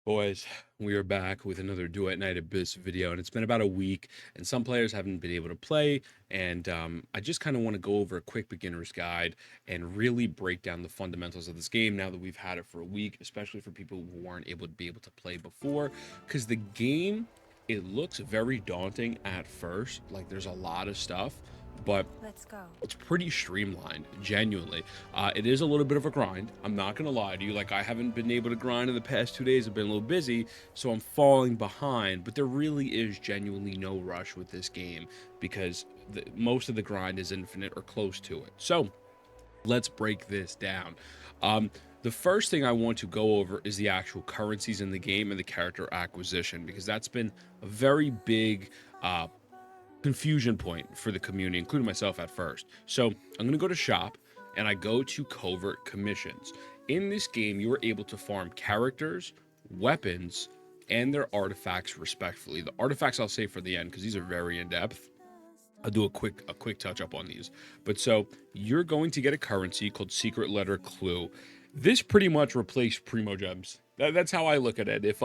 Boys, we are back with another Duet Night Abyss video, and it's been about a week, and some players haven't been able to play, and I just kind of want to go over a quick beginner's guide and really break down the fundamentals of this game now that we've had it for a week, especially for people who weren't able to play before, because the game, it looks very daunting at first, like there's a lot of stuff, but Let's go. it's pretty streamlined, genuinely. It is a little bit of a grind. I'm not going to lie to you. Like, I haven't been able to grind in the past 2 days. I've been a little busy, so I'm falling behind. But there really is genuinely no rush with this game because most of the grind is infinite or close to it. So let's break this down. The first thing I want to go over is the actual currencies in the game and the character acquisition, because that's been a very big confusion point for the community, including myself at first. So I'm going to go to shop and I go to covert commissions. In this game, you are able to farm characters, weapons, and their artifacts respectively. The artifacts I'll save for the end because these are very in depth. I'll do a quick touch up on these. But so you're going to get a currency called Secret Letter Clue. This pretty much replaced Primo Gems. That's how I look at it. If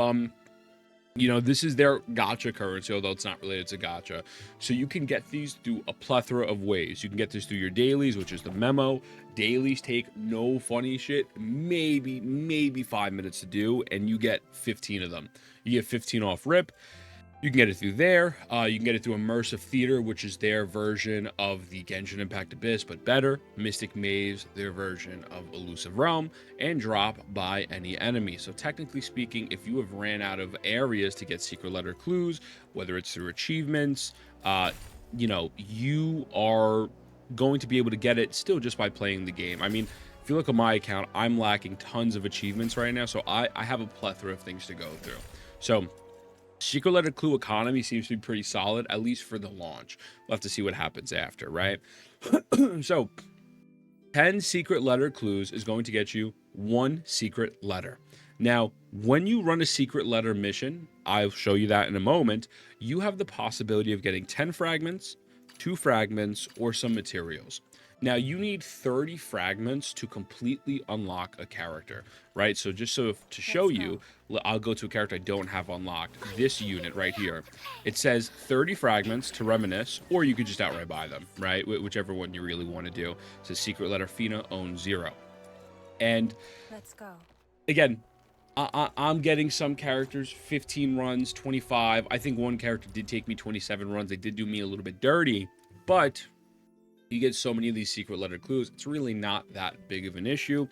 this is their gacha currency, although it's not related to gacha. So you can get these through a plethora of ways. You can get this through your dailies, which is the memo. Dailies take no funny shit, maybe 5 minutes to do, and you get 15 of them. You get 15 off rip. You can get it through there. You can get it through Immersive Theater, which is their version of the Genshin Impact Abyss, but better. Mystic Maze, their version of Elusive Realm, and drop by any enemy. So technically speaking, if you have ran out of areas to get secret letter clues, whether it's through achievements, you are going to be able to get it still just by playing the game. I mean, if you look at my account, I'm lacking tons of achievements right now, so I have a plethora of things to go through. So Secret Letter Clue economy seems to be pretty solid, at least for the launch. We'll have to see what happens after, right? So 10 secret letter clues is going to get you one secret letter. Now, when you run a secret letter mission, I'll show you that in a moment, you have the possibility of getting 10 fragments, 2 fragments, or some materials. Now, you need 30 fragments to completely unlock a character, right? So just to show you, I'll go to a character I don't have unlocked. This unit right here. It says 30 fragments to reminisce, or you could just outright buy them, right? Whichever one you really want to do. It says Secret Letter Fina owns 0. And Let's go. again, I'm getting some characters 15 runs, 25. I think one character did take me 27 runs. They did do me a little bit dirty, but you get so many of these secret letter clues, it's really not that big of an issue.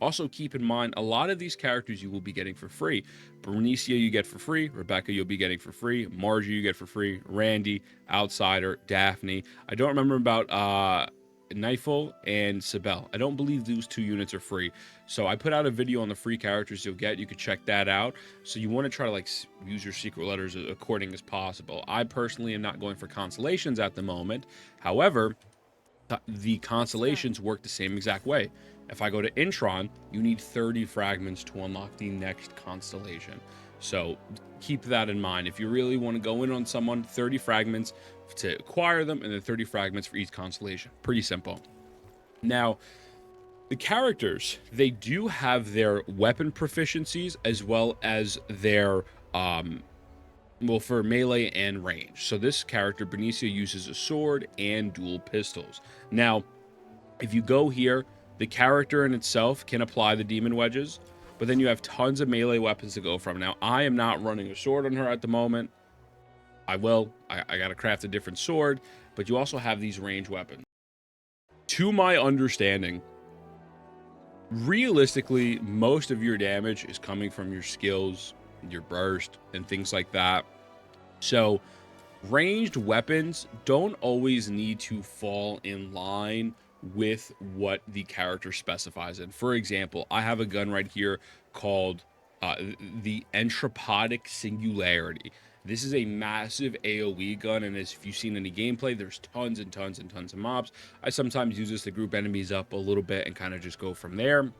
Also, keep in mind, a lot of these characters you will be getting for free. Bernicia you get for free. Rebecca you'll be getting for free. Margie you get for free. Randy, Outsider, Daphne. I don't remember about Knifel and Sibel. I don't believe those 2 units are free. So I put out a video on the free characters you'll get. You could check that out. So you want to try to use your secret letters according as possible. I personally am not going for constellations at the moment. However, the constellations work the same exact way. If I go to Intron, you need 30 fragments to unlock the next constellation. So keep that in mind. If you really want to go in on someone, 30 fragments to acquire them, and then 30 fragments for each constellation. Pretty simple. Now, the characters, they do have their weapon proficiencies as well as their for melee and range. So this character, Benicio, uses a sword and dual pistols. Now, if you go here, the character in itself can apply the demon wedges, but then you have tons of melee weapons to go from. Now, I am not running a sword on her at the moment. I will. I got to craft a different sword, but you also have these range weapons. To my understanding, realistically, most of your damage is coming from your skills, your burst, and things like that. So ranged weapons don't always need to fall in line with what the character specifies in. For example, I have a gun right here called the Entropodic Singularity. This is a massive AoE gun, and as if you've seen any gameplay, there's tons and tons and tons of mobs. I sometimes use this to group enemies up a little bit and kind of just go from there.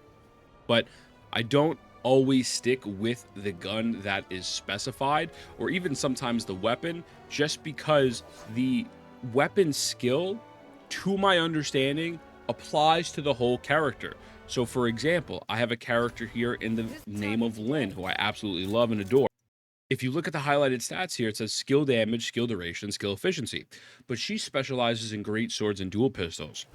But I don't always stick with the gun that is specified, or even sometimes the weapon, just because the weapon skill, to my understanding, applies to the whole character. So for example, I have a character here in the name of Lynn, who I absolutely love and adore. If you look at the highlighted stats here, it says skill damage, skill duration, skill efficiency. But she specializes in great swords and dual pistols.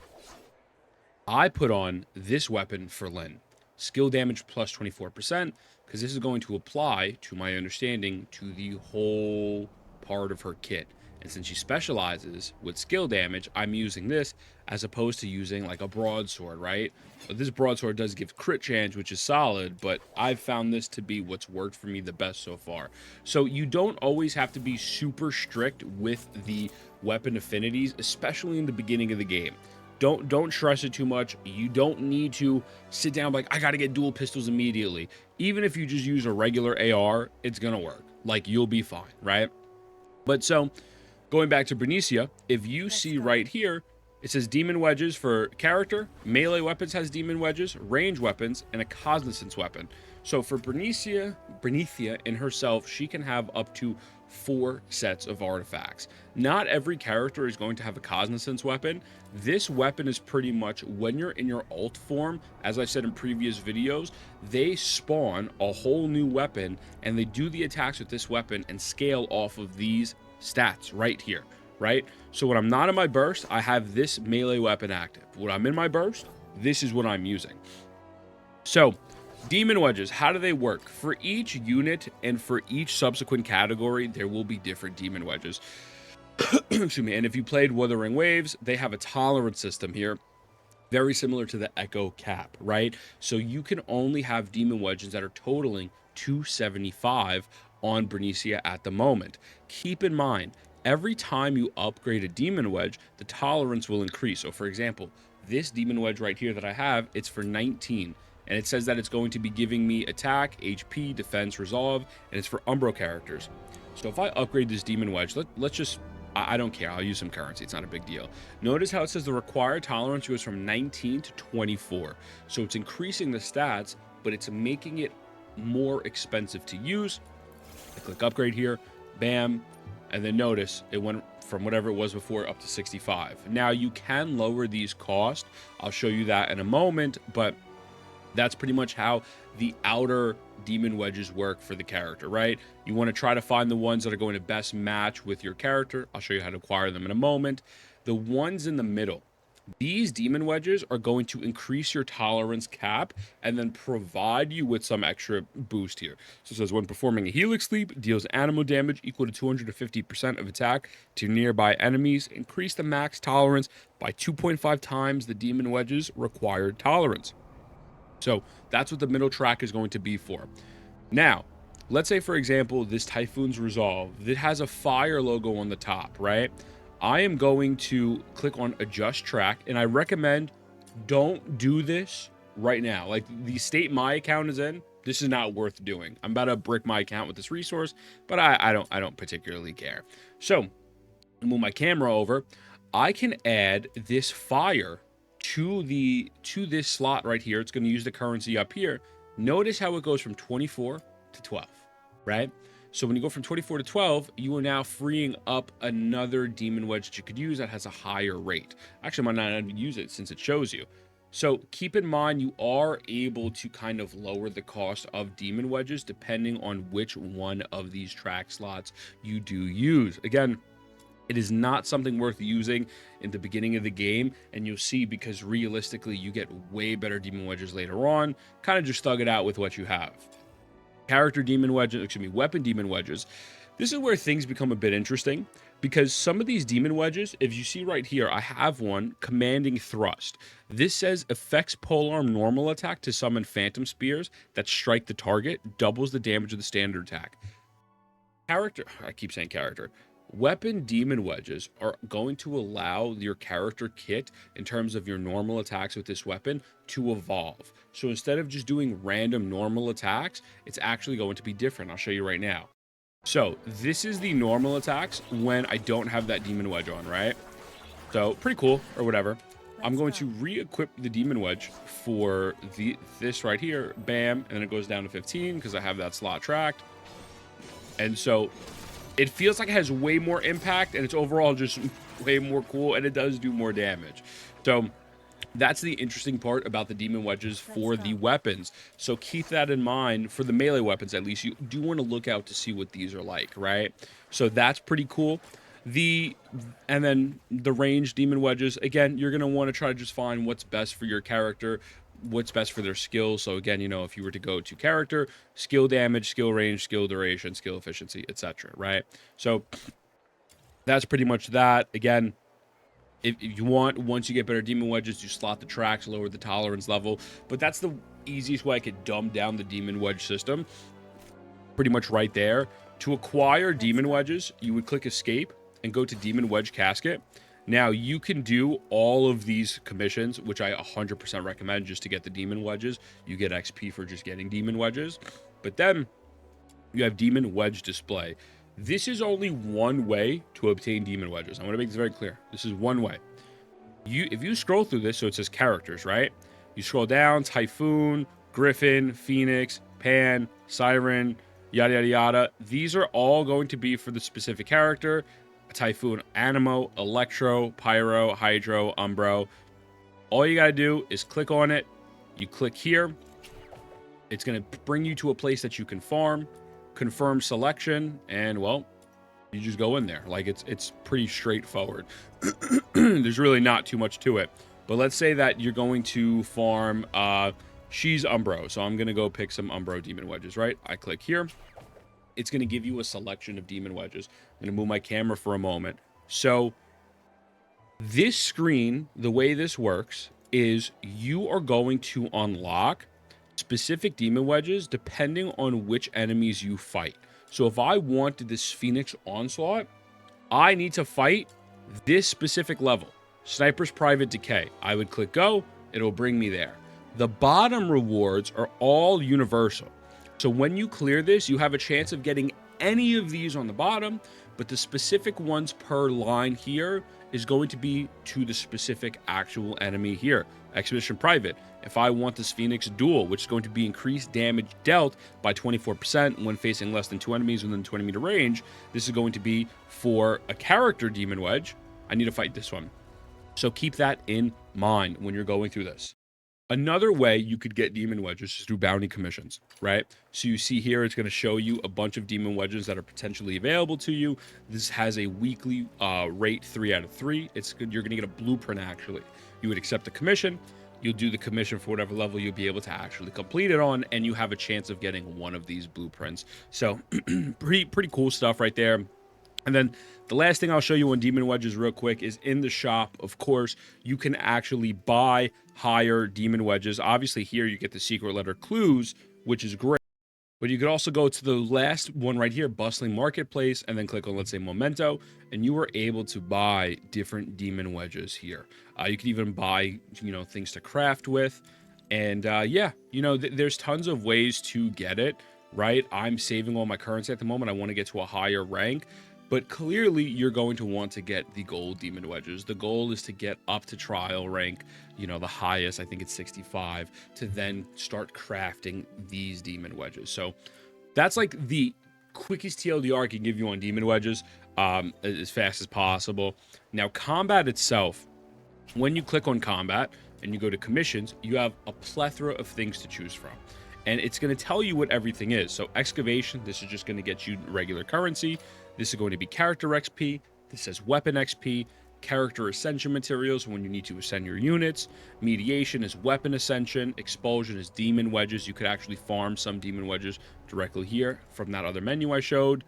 I put on this weapon for Lynn. Skill damage plus 24%, because this is going to apply, to my understanding, to the whole part of her kit. And since she specializes with skill damage, I'm using this as opposed to using like a broadsword, right? But this broadsword does give crit chance, which is solid, but I've found this to be what's worked for me the best so far. So you don't always have to be super strict with the weapon affinities, especially in the beginning of the game. Don't stress it too much. You don't need to sit down like, I got to get dual pistols immediately. Even if you just use a regular AR, it's going to work. Like, you'll be fine, right? But so, going back to Bernicia, if you see right here, it says demon wedges for character, melee weapons has demon wedges, range weapons, and a cognizance weapon. So for Bernicia in herself, she can have up to 4 sets of artifacts. Not every character is going to have a cognizance weapon. This weapon is pretty much when you're in your alt form, as I said in previous videos, they spawn a whole new weapon and they do the attacks with this weapon and scale off of these stats right here, right? So when I'm not in my burst, I have this melee weapon active. When I'm in my burst, this is what I'm using. So demon wedges, how do they work? For each unit and for each subsequent category, there will be different demon wedges. Excuse me. And if you played Wuthering Waves, they have a tolerance system here, very similar to the Echo Cap, right? So you can only have demon wedges that are totaling 275 on Bernicia at the moment. Keep in mind, every time you upgrade a demon wedge, the tolerance will increase. So for example, this demon wedge right here that I have, it's for 19. And it says that it's going to be giving me attack, HP, defense, resolve, and it's for Umbro characters. So if I upgrade this demon wedge, let's just, I don't care, I'll use some currency, it's not a big deal. Notice how it says the required tolerance goes from 19 to 24. So it's increasing the stats, but it's making it more expensive to use. I click upgrade here, bam, and then notice it went from whatever it was before up to 65. Now you can lower these costs. I'll show you that in a moment, but that's pretty much how the outer demon wedges work for the character, right? You want to try to find the ones that are going to best match with your character. I'll show you how to acquire them in a moment. The ones in the middle, these demon wedges are going to increase your tolerance cap and then provide you with some extra boost here. So it says when performing a helix leap, deals animal damage equal to 250% of attack to nearby enemies. Increase the max tolerance by 2.5 times the demon wedges required tolerance. So that's what the middle track is going to be for. Now, let's say, for example, this Typhoon's Resolve, it has a fire logo on the top, right? I am going to click on adjust track, and I recommend don't do this right now. Like the state my account is in, this is not worth doing. I'm about to brick my account with this resource, but I don't particularly care. So I move my camera over. I can add this fire to this slot right here. It's going to use the currency up here. Notice how it goes from 24 to 12, right? So when you go from 24 to 12, you are now freeing up another demon wedge that you could use that has a higher rate. Actually, I might not even use it since it shows you. So keep in mind, you are able to kind of lower the cost of demon wedges depending on which one of these track slots you do use. Again, it is not something worth using in the beginning of the game, and you'll see, because realistically you get way better demon wedges later on. Kind of just thug it out with what you have. Character demon wedges, excuse me, weapon demon wedges. This is where things become a bit interesting, because some of these demon wedges, if you see right here, I have one, commanding thrust. This says affects polearm normal attack to summon phantom spears that strike the target, doubles the damage of the standard attack. Character, I keep saying character. Weapon demon wedges are going to allow your character kit, in terms of your normal attacks with this weapon, to evolve. So instead of just doing random normal attacks, it's actually going to be different. I'll show you right now. So this is the normal attacks when I don't have that demon wedge on, right? So pretty cool, or whatever. I'm going to re-equip the demon wedge for this right here, bam, and then it goes down to 15 because I have that slot tracked. And so it feels like it has way more impact, and it's overall just way more cool, and it does do more damage. So That's the interesting part about the demon wedges for the weapons. So keep that in mind for the melee weapons. At least you do want to look out to see what these are like, right? So that's pretty cool. And then the range demon wedges, again, you're going to want to try to just find what's best for your character, what's best for their skills. So again, if you were to go to character, skill damage, skill range, skill duration, skill efficiency, etc., right? So that's pretty much that. Again, if you want, once you get better demon wedges, you slot the tracks, lower the tolerance level. But that's the easiest way I could dumb down the demon wedge system. Pretty much right there. To acquire demon wedges, you would click escape and go to demon wedge casket. Now you can do all of these commissions, which I 100% recommend just to get the demon wedges. You get XP for just getting demon wedges. But then you have demon wedge display. This is only one way to obtain demon wedges. I want to make this very clear. This is one way. If you scroll through this, so it says characters, right? You scroll down, Typhoon, Griffin, Phoenix, Pan, Siren, yada, yada, yada. These are all going to be for the specific character. Typhoon, Animo, Electro, Pyro, Hydro, Umbro. All you got to do is click on it. You click here. It's going to bring you to a place that you can farm. Confirm selection, and well, you just go in there. Like it's pretty straightforward. There's really not too much to it. But let's say that you're going to farm she's Umbro, so I'm gonna go pick some Umbro demon wedges, right? I click here. It's gonna give you a selection of demon wedges. I'm gonna move my camera for a moment. So this screen, the way this works is you are going to unlock specific demon wedges depending on which enemies you fight. So if I wanted this Phoenix Onslaught, I need to fight this specific level, Sniper's Private Decay. I would click go, it'll bring me there. The bottom rewards are all universal. So when you clear this, you have a chance of getting any of these on the bottom, but the specific ones per line here is going to be to the specific actual enemy here. Expedition Private. If I want this Phoenix Duel, which is going to be increased damage dealt by 24% when facing less than 2 enemies within 20-meter range, this is going to be for a character demon wedge. I need to fight this one. So keep that in mind when you're going through this. Another way you could get demon wedges is through bounty commissions, right? So you see here, it's going to show you a bunch of demon wedges that are potentially available to you. This has a weekly rate 3 out of 3. You're going to get a blueprint, actually. You would accept the commission. You'll do the commission for whatever level you'll be able to actually complete it on, and you have a chance of getting one of these blueprints. So pretty cool stuff right there. And then the last thing I'll show you on demon wedges real quick is in the shop. Of course, you can actually buy higher demon wedges. Obviously here you get the secret letter clues, which is great. But you could also go to the last one right here, Bustling Marketplace, and then click on, let's say, Memento, and you are able to buy different demon wedges here. You can even buy, things to craft with. And yeah, there's tons of ways to get it, right? I'm saving all my currency at the moment. I want to get to a higher rank. But clearly, you're going to want to get the gold demon wedges. The goal is to get up to trial rank, the highest, I think it's 65, to then start crafting these demon wedges. So that's like the quickest TLDR I can give you on demon wedges, as fast as possible. Now, combat itself, when you click on combat and you go to commissions, you have a plethora of things to choose from. And it's going to tell you what everything is. So excavation, this is just going to get you regular currency. This is going to be character XP. This says weapon XP. Character ascension materials when you need to ascend your units. Mediation is weapon ascension. Expulsion is demon wedges. You could actually farm some demon wedges directly here from that other menu I showed.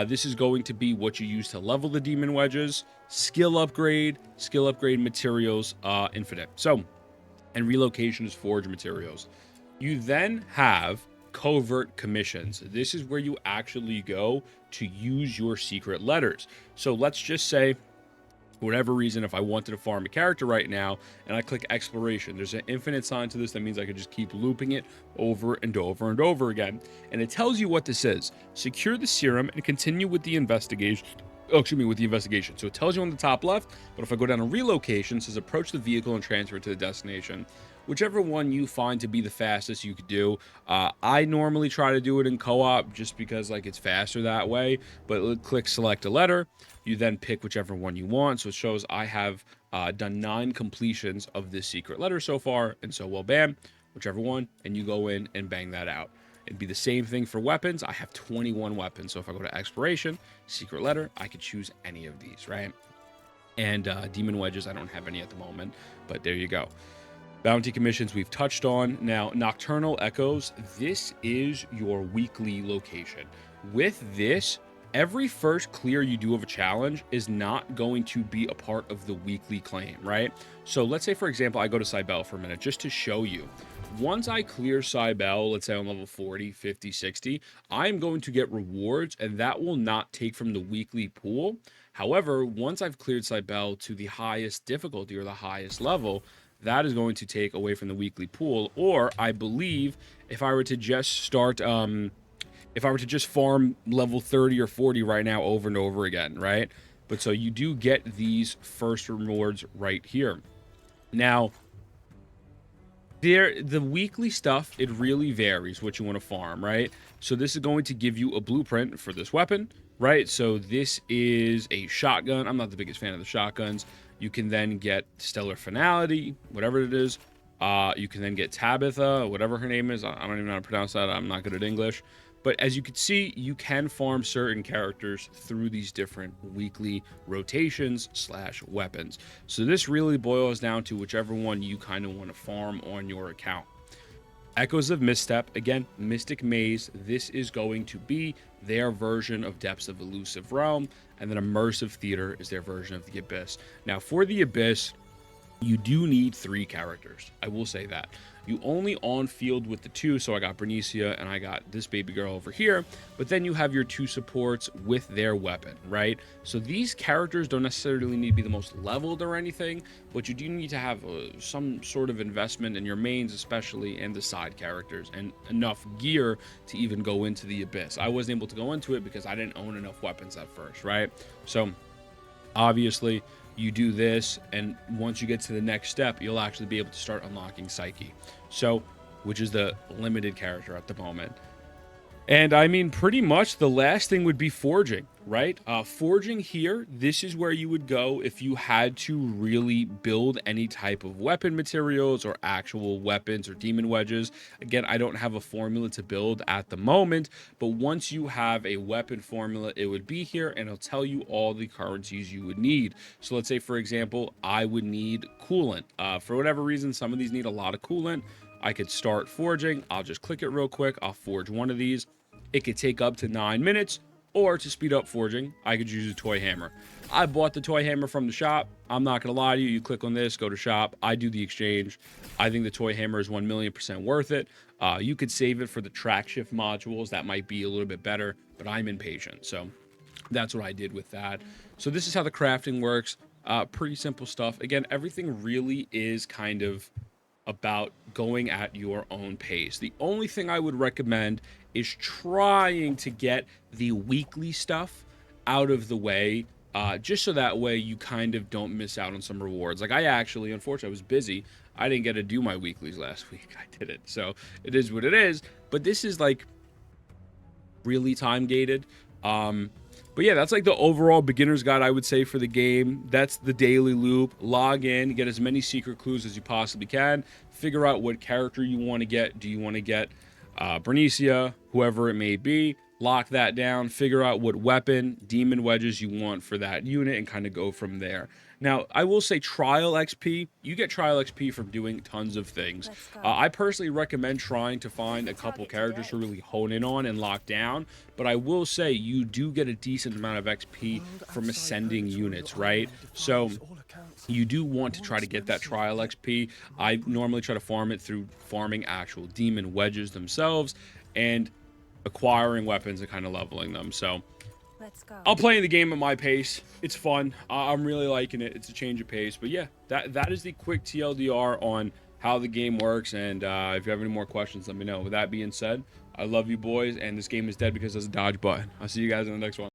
This is going to be what you use to level the demon wedges. Skill upgrade materials, infinite. So, and relocation is forge materials. You then have covert commissions. This is where you actually go to use your secret letters. So let's just say, for whatever reason, if I wanted to farm a character right now and I click exploration, there's an infinite sign to this. That means I could just keep looping it over and over and over again. And it tells you what this is. Secure the serum and continue with the investigation. With the investigation. So it tells you on the top left, but if I go down to relocation, it says approach the vehicle and transfer it to the destination. whichever one you find to be the fastest you could do. I normally try to do it in co-op just because like it's faster that way, but click select a letter. You then pick whichever one you want. So it shows I have done 9 completions of this secret letter so far. And so, well, bam, whichever one, and you go in and bang that out. It'd be the same thing for weapons. I have 21 weapons. So if I go to exploration, secret letter, I could choose any of these, right? And demon wedges, I don't have any at the moment, but there you go. Bounty commissions we've touched on. Now, nocturnal echoes, this is your weekly location. With this, every first clear you do of a challenge is not going to be a part of the weekly claim, right? So let's say, for example, I go to Cybele for a minute just to show you. Once I clear Cybele, let's say on level 40, 50, 60, I'm going to get rewards, and that will not take from the weekly pool. However, once I've cleared Cybele to the highest difficulty or the highest level, that is going to take away from the weekly pool. Or I believe if I were to just start, if I were to just farm level 30 or 40 right now over and over again, right? But so you do get these first rewards right here. Now, the weekly stuff, it really varies what you want to farm, right? So this is going to give you a blueprint for this weapon, right? So this is a shotgun. I'm not the biggest fan of the shotguns. You can then get Stellar Finality, whatever it is. You can then get Tabitha, whatever her name is. I don't even know how to pronounce that. I'm not good at English. But as you can see, you can farm certain characters through these different weekly rotations / weapons. So this really boils down to whichever one you kind of want to farm on your account. Echoes of Misstep, again, Mystic Maze. This is going to be their version of Depths of Elusive Realm, and then Immersive Theater is their version of the Abyss. Now, for the Abyss, you do need 3 characters. I will say that. You only on field with the 2, so I got Bernicia and I got this baby girl over here, but then you have your 2 supports with their weapon, right? So these characters don't necessarily need to be the most leveled or anything, but you do need to have some sort of investment in your mains, especially, and the side characters, and enough gear to even go into the Abyss. I wasn't able to go into it because I didn't own enough weapons at first, right? So obviously, you do this, and once you get to the next step, you'll actually be able to start unlocking Psyche, so which is the limited character at the moment. And I mean, pretty much the last thing would be forging, right? Forging here, this is where you would go if you had to really build any type of weapon materials or actual weapons or demon wedges. Again, I don't have a formula to build at the moment, but once you have a weapon formula, it would be here and it'll tell you all the currencies you would need. So let's say, for example, I would need coolant. For whatever reason, some of these need a lot of coolant. I could start forging. I'll just click it real quick. I'll forge one of these. It could take up to 9 minutes, or to speed up forging, I could use a toy hammer. I bought the toy hammer from the shop. I'm not going to lie to you. You click on this, go to shop. I do the exchange. I think the toy hammer is 1,000,000% worth it. You could save it for the track shift modules. That might be a little bit better, but I'm impatient. So that's what I did with that. So this is how the crafting works. Pretty simple stuff. Again, everything really is kind of about going at your own pace. The only thing I would recommend is trying to get the weekly stuff out of the way, just so that way you kind of don't miss out on some rewards. Like I actually, unfortunately, I was busy. I didn't get to do my weeklies last week. I did it. So it is what it is. But this is like really time gated. But yeah, that's like the overall beginner's guide, I would say, for the game. That's the daily loop. Log in, get as many secret clues as you possibly can. Figure out what character you want to get. Do you want to get Bernicia, whoever it may be? Lock that down. Figure out what weapon, demon wedges you want for that unit, and kind of go from there. Now, I will say trial XP. You get trial XP from doing tons of things. I personally recommend trying to find a couple characters to really hone in on and lock down. But I will say you do get a decent amount of XP from ascending units, right? So you do want to try to get that trial XP. I normally try to farm it through farming actual demon wedges themselves and acquiring weapons and kind of leveling them. So I'm playing the game at my pace. It's fun. I'm really liking it. It's a change of pace. But yeah, that is the quick TLDR on how the game works. And if you have any more questions, let me know. With that being said, I love you boys, and this game is dead because there's a dodge button. I'll see you guys in the next one.